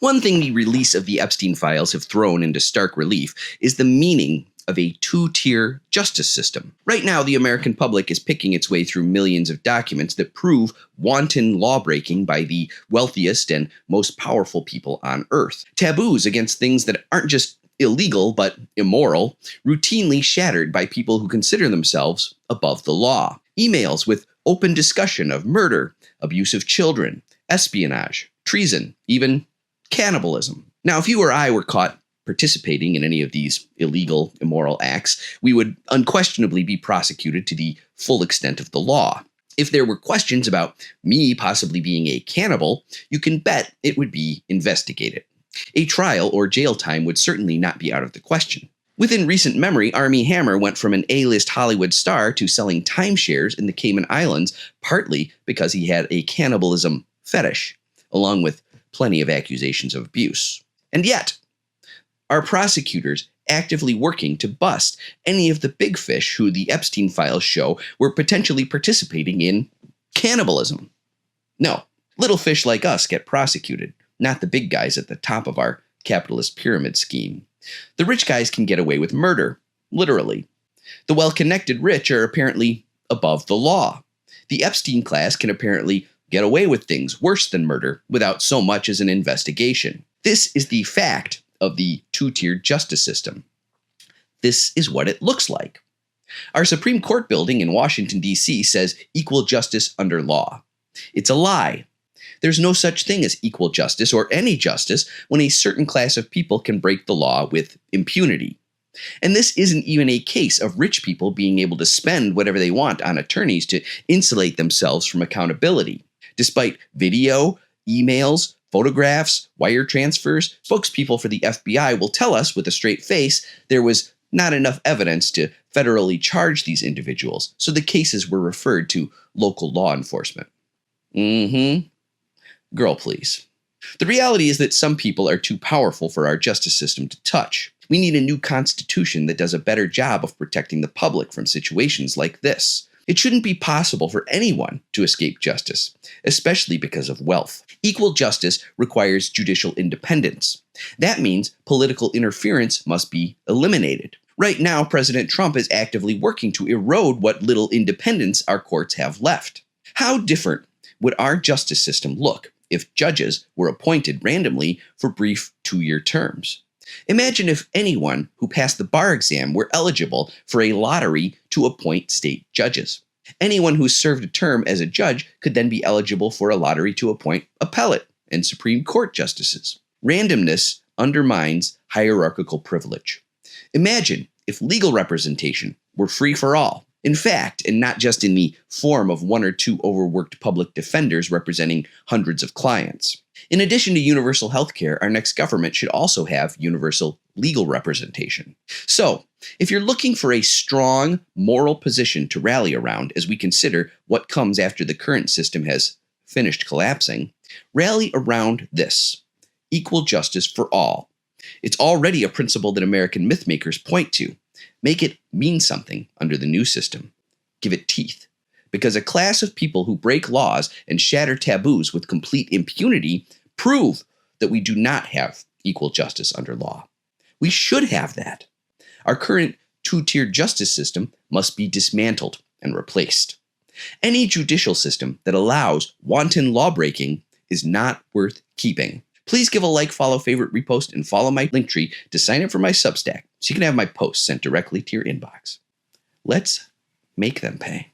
One thing the release of the Epstein files have thrown into stark relief is the meaning of a two-tier justice system. Right now, the American public is picking its way through millions of documents that prove wanton lawbreaking by the wealthiest and most powerful people on Earth. Taboos against things that aren't just illegal but immoral, routinely shattered by people who consider themselves above the law. Emails with open discussion of murder, abuse of children, espionage, treason, even cannibalism. Now, if you or I were caught participating in any of these illegal, immoral acts, we would unquestionably be prosecuted to the full extent of the law. If there were questions about me possibly being a cannibal, you can bet it would be investigated. A trial or jail time would certainly not be out of the question. Within recent memory, Armie Hammer went from an A-list Hollywood star to selling timeshares in the Cayman Islands, partly because he had a cannibalism fetish, along with plenty of accusations of abuse. And yet, are prosecutors actively working to bust any of the big fish who the Epstein files show were potentially participating in cannibalism? No, little fish like us get prosecuted, not the big guys at the top of our capitalist pyramid scheme. The rich guys can get away with murder, literally. The well-connected rich are apparently above the law. The Epstein class can apparently get away with things worse than murder without so much as an investigation. This is the fact of the two-tiered justice system. This is what it looks like. Our Supreme Court building in Washington, D.C. says equal justice under law. It's a lie. There's no such thing as equal justice or any justice when a certain class of people can break the law with impunity. And this isn't even a case of rich people being able to spend whatever they want on attorneys to insulate themselves from accountability. Despite video, emails, photographs, wire transfers, spokespeople for the FBI will tell us with a straight face there was not enough evidence to federally charge these individuals, so the cases were referred to local law enforcement. Girl, please. The reality is that some people are too powerful for our justice system to touch. We need a new constitution that does a better job of protecting the public from situations like this. It shouldn't be possible for anyone to escape justice, especially because of wealth. Equal justice requires judicial independence. That means political interference must be eliminated. Right now, President Trump is actively working to erode what little independence our courts have left. How different would our justice system look if judges were appointed randomly for brief 2-year terms? Imagine if anyone who passed the bar exam were eligible for a lottery to appoint state judges. Anyone who served a term as a judge could then be eligible for a lottery to appoint appellate and Supreme Court justices. Randomness undermines hierarchical privilege. Imagine if legal representation were free for all. In fact, and not just in the form of 1 or 2 overworked public defenders representing hundreds of clients. In addition to universal health care, our next government should also have universal legal representation. So, if you're looking for a strong moral position to rally around as we consider what comes after the current system has finished collapsing, rally around this: equal justice for all. It's already a principle that American mythmakers point to. Make it mean something under the new system. Give it teeth. Because a class of people who break laws and shatter taboos with complete impunity prove that we do not have equal justice under law. We should have that. Our current two-tiered justice system must be dismantled and replaced. Any judicial system that allows wanton lawbreaking is not worth keeping. Please give a like, follow, favorite, repost, and follow my Linktree to sign up for my Substack so you can have my posts sent directly to your inbox. Let's make them pay.